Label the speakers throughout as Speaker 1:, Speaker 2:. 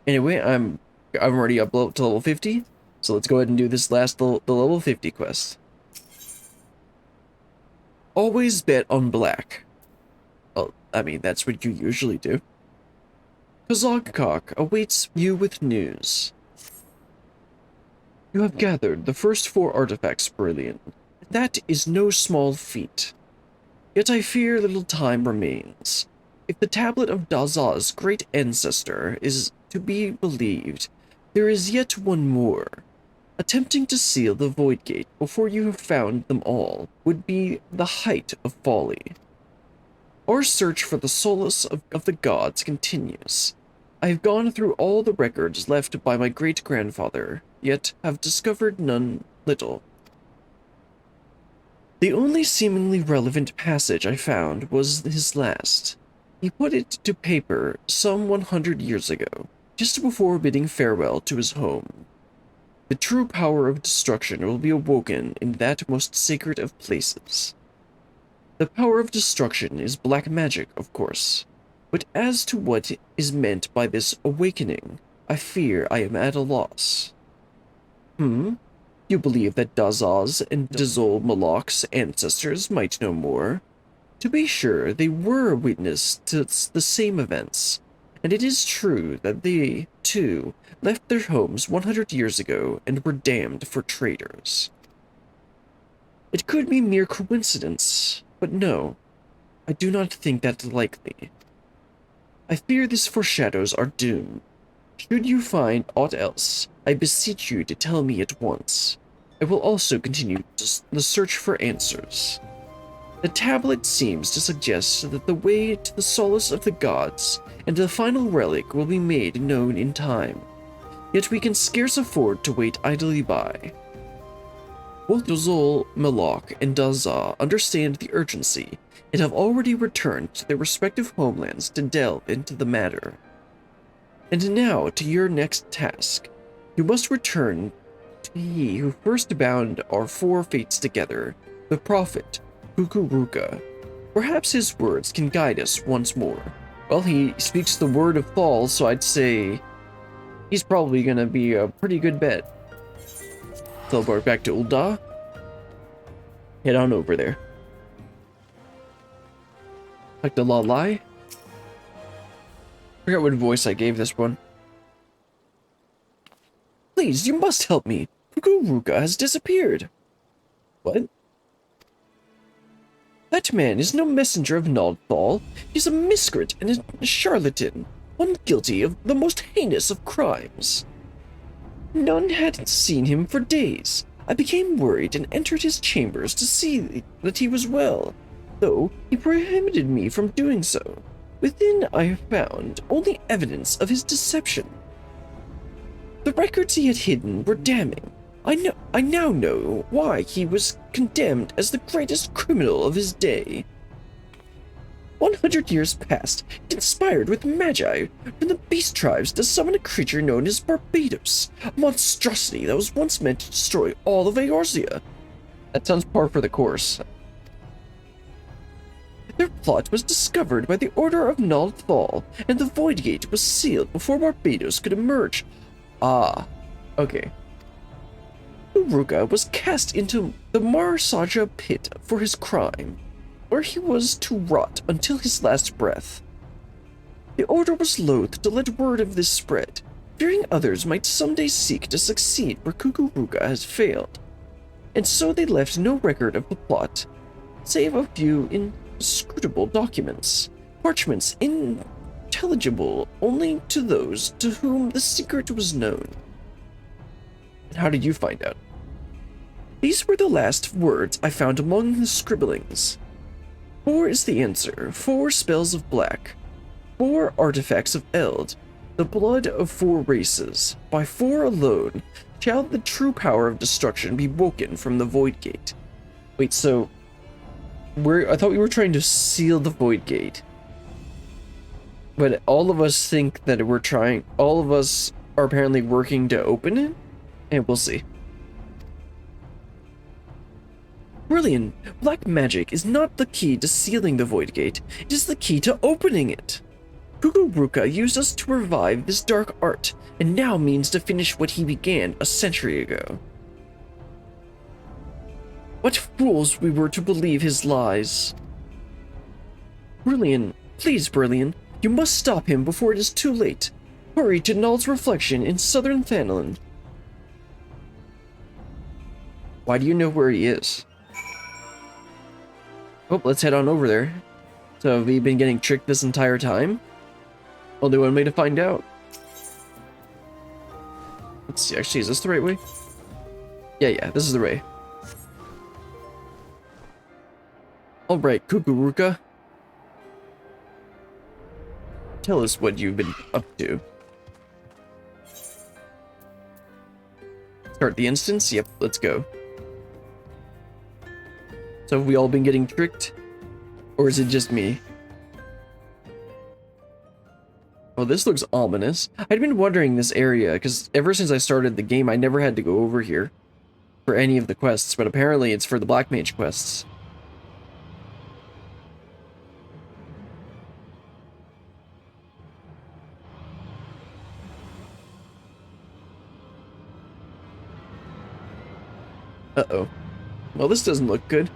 Speaker 1: Anyway, I'm already up to level 50, so let's go ahead and do this the level 50 quest. Always bet on black. Well, I mean, that's what you usually do. Kazagkok awaits you with news. You have gathered the first 4 artifacts, Brilliant. That is no small feat. Yet I fear little time remains. If the tablet of Daza's great ancestor is to be believed, there is yet one more. Attempting to seal the Void Gate before you have found them all would be the height of folly. Our search for the solace of the gods continues. I have gone through all the records left by my great-grandfather, yet have discovered none little. The only seemingly relevant passage I found was his last. He put it to paper some 100 years ago, just before bidding farewell to his home. The true power of destruction will be awoken in that most sacred of places. The power of destruction is black magic, of course, but as to what is meant by this awakening, I fear I am at a loss. You believe that Dazaz and Dazol Malak's ancestors might know more? To be sure, they were a witness to the same events, and it is true that they, too, left their homes 100 years ago and were damned for traitors. It could be mere coincidence, but no, I do not think that likely. I fear this foreshadows our doom. Should you find aught else, I beseech you to tell me at once. I will also continue the search for answers. The tablet seems to suggest that the way to the solace of the gods and the final relic will be made known in time. Yet we can scarce afford to wait idly by. Both Dazol, Malak, and Daza understand the urgency and have already returned to their respective homelands to delve into the matter. And now to your next task. You must return to he who first bound our 4 fates together, the prophet, Ququruka. Perhaps his words can guide us once more. Well, he speaks the word of fall, so I'd say he's probably gonna be a pretty good bet. Teleport back to ul'dah. Head on over there. Like the Lalai? Forgot what voice I gave this one. Please, you must help me. Ququruka has disappeared. What? That man is no messenger of Nodthal. He's a miscreant and a charlatan, one guilty of the most heinous of crimes. None had seen him for days. I became worried and entered his chambers to see that he was well, though he prohibited me from doing so. Within I found only evidence of his deception. The records he had hidden were damning. I now know why he was condemned as the greatest criminal of his day. 100 years passed, conspired with magi from the beast tribes to summon a creature known as Barbados, a monstrosity that was once meant to destroy all of Eorzea. That sounds par for the course. Their plot was discovered by the order of Nodthal, and the Void Gate was sealed before Barbados could emerge. Ah, okay. Ququruka was cast into the Marsaja pit for his crime, where he was to rot until his last breath. The order was loath to let word of this spread, fearing others might someday seek to succeed where Ququruka has failed, and so they left no record of the plot, save a few inscrutable documents, parchments intelligible only to those to whom the secret was known. And how did you find out? These were the last words I found among the scribblings. 4 is the answer, 4 spells of black, 4 artifacts of Eld, the blood of 4 races. By 4 alone shall the true power of destruction be woken from the Void Gate. Wait, so I thought we were trying to seal the Void Gate, but all of us think that all of us are apparently working to open it, and we'll see. Brilliant! Black magic is not the key to sealing the Void Gate, it is the key to opening it! Ququruka used us to revive this dark art, and now means to finish what he began a century ago. What fools we were to believe his lies. Brilliant, please, Brilliant, you must stop him before it is too late. Hurry to Null's reflection in southern Thanalan. Why do you know where he is? Oh, let's head on over there. So have we been getting tricked this entire time? Only one way to find out. Let's see, actually, is this the right way? Yeah, this is the way. Alright, Ququruka. Tell us what you've been up to. Start the instance? Yep, let's go. So have we all been getting tricked? Or is it just me? Oh, this looks ominous. I'd been wondering this area, because ever since I started the game, I never had to go over here for any of the quests, but apparently it's for the Black Mage quests. Uh-oh. Well, this doesn't look good.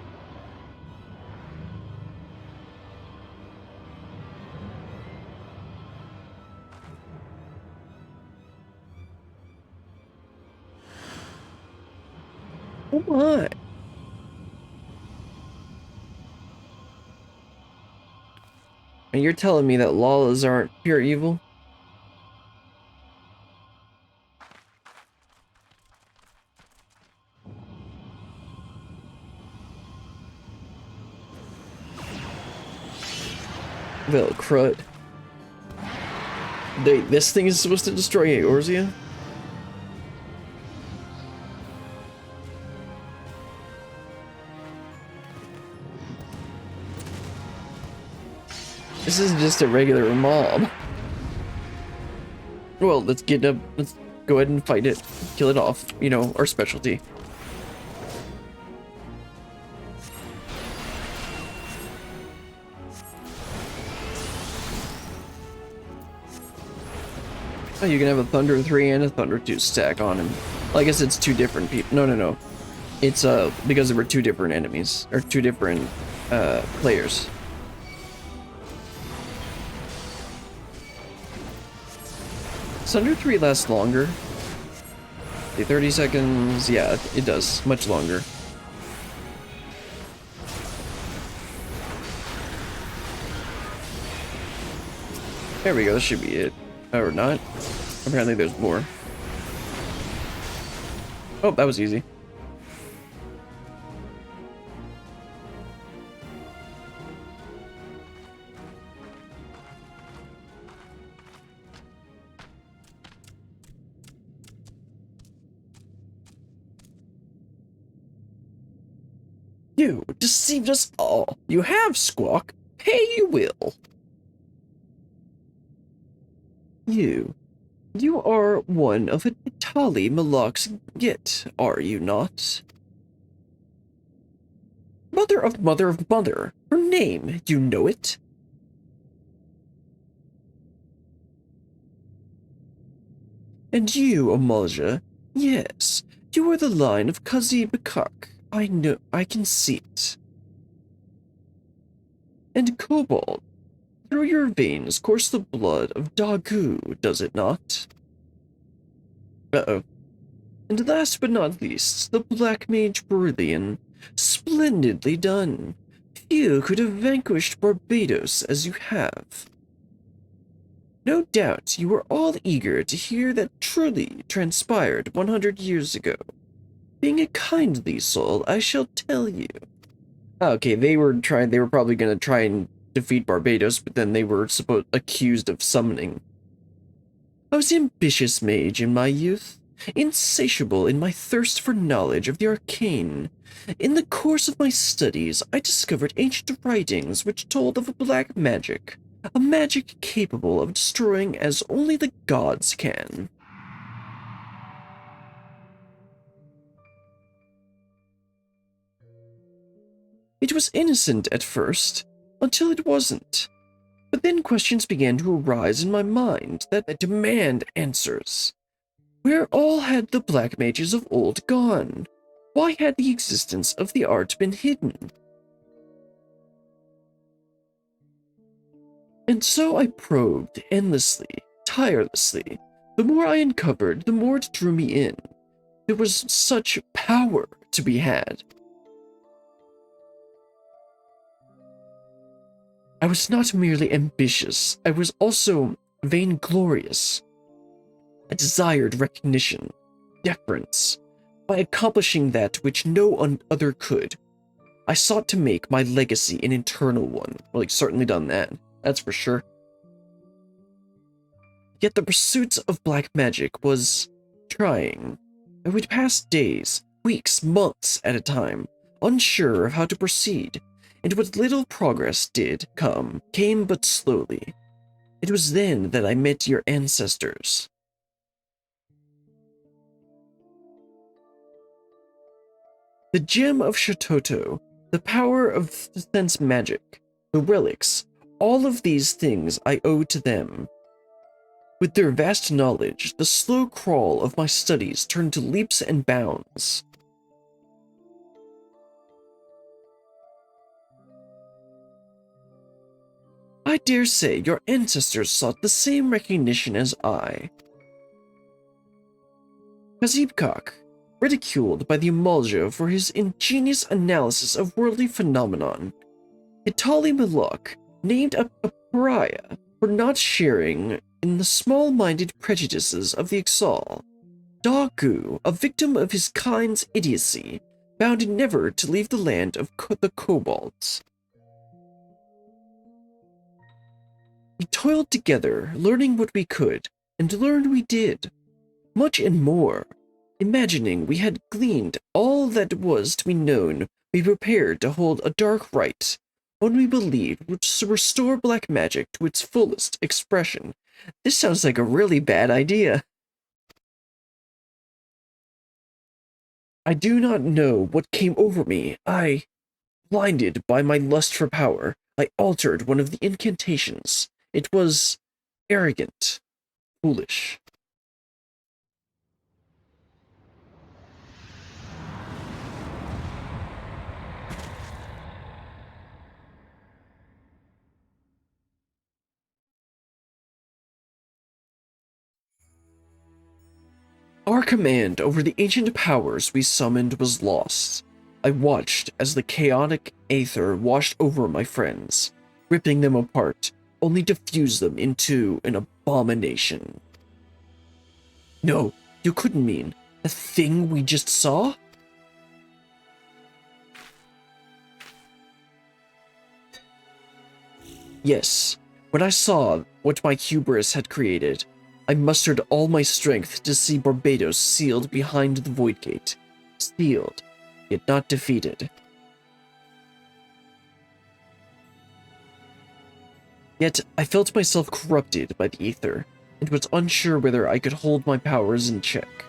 Speaker 1: Oh my. And you're telling me that Lalas aren't pure evil? Well, crud. This thing is supposed to destroy Eorzea? This isn't just a regular mob. Well, let's go ahead and fight it. Kill it off. You know, our specialty. Oh, you can have a Thunder 3 and a Thunder 2 stack on him. Well, I guess it's two different people. No. It's because there were two different enemies or two different players. Thunder 3 lasts longer. The 30 seconds, yeah, it does. Much longer. There we go, this should be it. Or not. Apparently there's more. Oh, that was easy. You deceived us all. You have, Squawk. Pay you will. You are one of Itali Malak's Git, are you not? Mother of mother of mother. Her name, you know it? And you, Amalja, yes, you are the line of Kazi Bakak. I know, I can see it. And Cobalt, through your veins course the blood of Dagu, does it not? Uh-oh. And last but not least, the Black Mage Brilliant. Splendidly done. Few could have vanquished Barbados as you have. No doubt you were all eager to hear that truly transpired 100 years ago. Being a kindly soul, I shall tell you. Okay, they were probably gonna try and defeat Barbados, but then they were accused of summoning. I was ambitious mage in my youth, insatiable in my thirst for knowledge of the arcane. In the course of my studies, I discovered ancient writings which told of a black magic, a magic capable of destroying as only the gods can. It was innocent at first, until it wasn't. But then questions began to arise in my mind that demand answers. Where all had the black mages of old gone? Why had the existence of the art been hidden? And so I probed endlessly, tirelessly. The more I uncovered, the more it drew me in. There was such power to be had. I was not merely ambitious, I was also vainglorious. I desired recognition, deference. By accomplishing that which no other could, I sought to make my legacy an eternal one. Well, he's certainly done that, that's for sure. Yet the pursuit of black magic was trying. I would pass days, weeks, months at a time, unsure of how to proceed, and what little progress did come came but slowly. It was then that I met your ancestors. The gem of Shototo, the power of sense magic, the relics, all of these things I owe to them. With their vast knowledge, the slow crawl of my studies turned to leaps and bounds. I dare say your ancestors sought the same recognition as I. Kazibkak, ridiculed by the Amalja for his ingenious analysis of worldly phenomenon. Hitali Malak, named a pariah for not sharing in the small-minded prejudices of the Ixal. Dagu, a victim of his kind's idiocy, bound never to leave the land of the kobolds. We toiled together, learning what we could, and learned we did. Much and more. Imagining we had gleaned all that was to be known, we prepared to hold a dark rite, one we believed would restore black magic to its fullest expression. This sounds like a really bad idea. I do not know what came over me. Blinded by my lust for power, I altered one of the incantations. It was arrogant, foolish. Our command over the ancient powers we summoned was lost. I watched as the chaotic aether washed over my friends, ripping them apart, only to fuse them into an abomination. No, you couldn't mean the thing we just saw? Yes, when I saw what my hubris had created, I mustered all my strength to see Barbados sealed behind the Void Gate. Sealed, yet not defeated. Yet I felt myself corrupted by the ether, and was unsure whether I could hold my powers in check.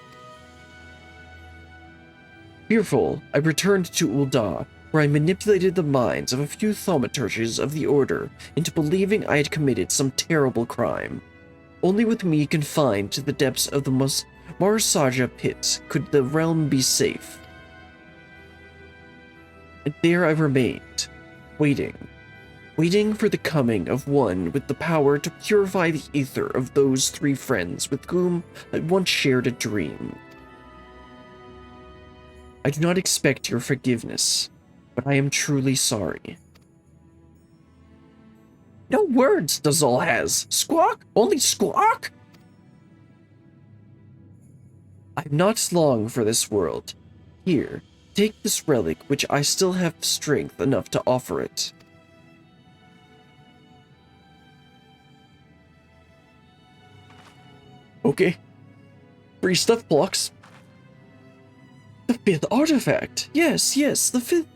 Speaker 1: Fearful, I returned to ul'dah, where I manipulated the minds of a few thaumaturges of the Order into believing I had committed some terrible crime. Only with me confined to the depths of the Marasaja pit could the realm be safe. And there I remained, waiting for the coming of one with the power to purify the ether of those three friends with whom I once shared a dream. I do not expect your forgiveness, but I am truly sorry. No words, Dazal has. Squawk? Only squawk? I'm not long for this world. Here, take this relic which I still have strength enough to offer it. Okay. Free stuff blocks. The fifth artifact! Yes, the fifth.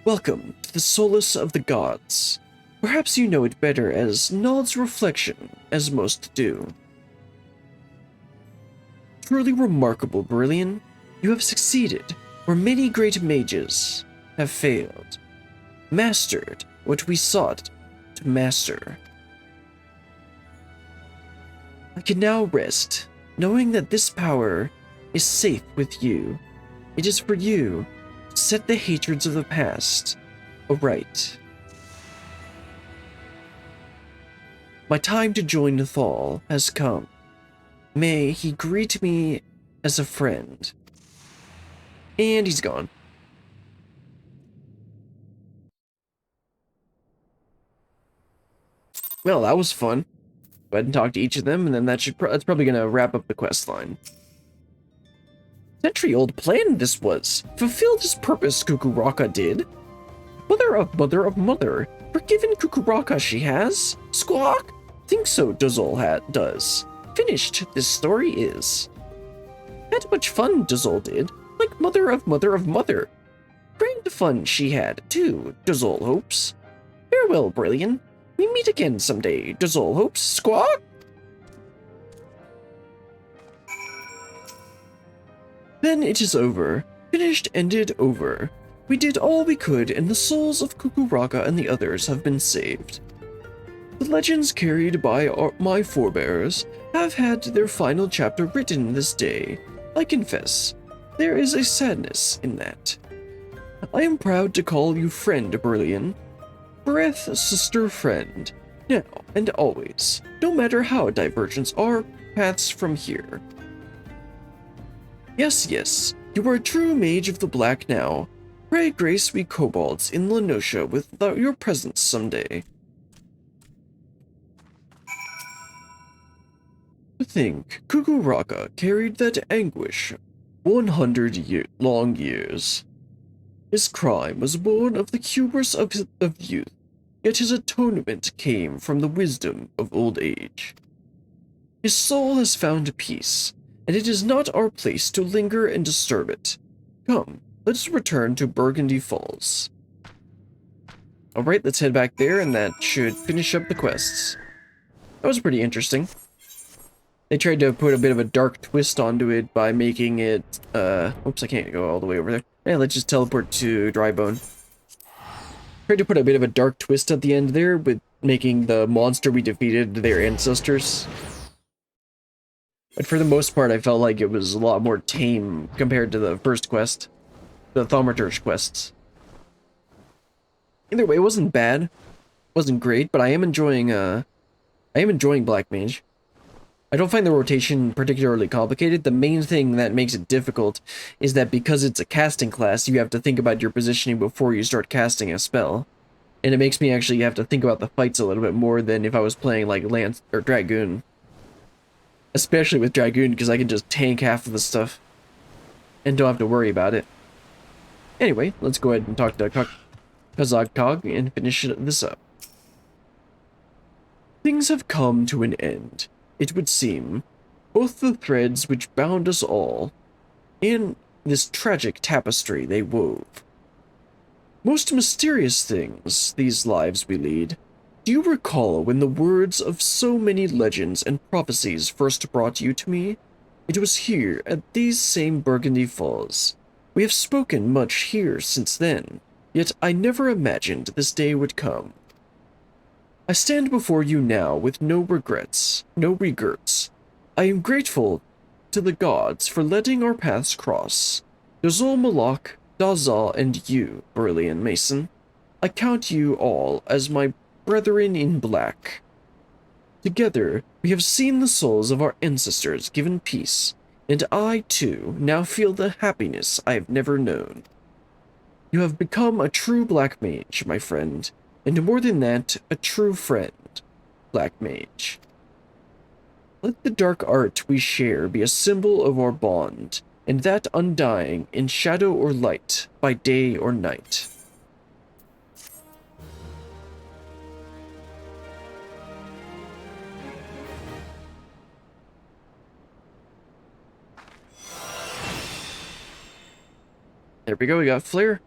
Speaker 1: Welcome to the solace of the gods. Perhaps you know it better as Nald's reflection, as most do. Truly remarkable, Brillian. You have succeeded, where many great mages have failed. mastered what we sought to master. I can now rest, knowing that this power is safe with you. It is for you to set the hatreds of the past aright. My time to join Thal has come. May he greet me as a friend. And he's gone. Well, that was fun. Go ahead and talk to each of them, and then that's probably gonna wrap up the quest line. Century-old plan this was. Fulfilled his purpose, Ququruka did. Mother of mother of mother. Forgiven Ququruka she has. Squawk? Think so, Dozol does. Finished, this story is. Had much fun, Dozol did. Like mother of mother of mother. Grand fun she had, too, Dozol hopes. Farewell, Brilliant. We meet again someday, Dozol hopes. Squawk? Then it is over. Finished, ended, over. We did all we could, and the souls of Ququruka and the others have been saved. The legends carried by my forebears have had their final chapter written this day. I confess, there is a sadness in that. I am proud to call you friend, Brilliant. Breath, sister, friend. Now and always, no matter how divergent our paths from here. Yes, yes, you are a true mage of the black now. Pray grace we kobolds in Lenosha with your presence someday. To think, Ququruka carried that anguish 100 long years. His crime was born of the hubris of youth, yet his atonement came from the wisdom of old age. His soul has found peace, and it is not our place to linger and disturb it. Come, let us return to Burgundy Falls. Alright, let's head back there, and that should finish up the quests. That was pretty interesting. They tried to put a bit of a dark twist onto it by making it, oops, I can't go all the way over there. Yeah, let's just teleport to Drybone. Tried to put a bit of a dark twist at the end there with making the monster we defeated their ancestors. But for the most part, I felt like it was a lot more tame compared to the first quest. The Thaumaturge quests. Either way, it wasn't bad. It wasn't great, but I am enjoying Black Mage. I don't find the rotation particularly complicated. The main thing that makes it difficult is that because it's a casting class, you have to think about your positioning before you start casting a spell. And it makes me actually have to think about the fights a little bit more than if I was playing like Lance or Dragoon. Especially with Dragoon, because I can just tank half of the stuff and don't have to worry about it. Anyway, let's go ahead and talk to Kazagtog and finish this up. Things have come to an end. It would seem, both the threads which bound us all, and this tragic tapestry they wove. Most mysterious things, these lives we lead. Do you recall when the words of so many legends and prophecies first brought you to me? It was here, at these same Burgundy Falls. We have spoken much here since then, yet I never imagined this day would come. I stand before you now with no regrets, no regrets. I am grateful to the gods for letting our paths cross. Dozol Malak, Dazal, and you, Brilliant Mason. I count you all as my brethren in black. Together, we have seen the souls of our ancestors given peace, and I, too, now feel the happiness I have never known. You have become a true Black Mage, my friend. And more than that, a true friend, Black Mage. Let the dark art we share be a symbol of our bond, and that undying in shadow or light, by day or night. There we go, we got Flare.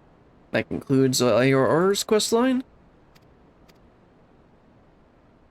Speaker 1: That concludes ARR's questline.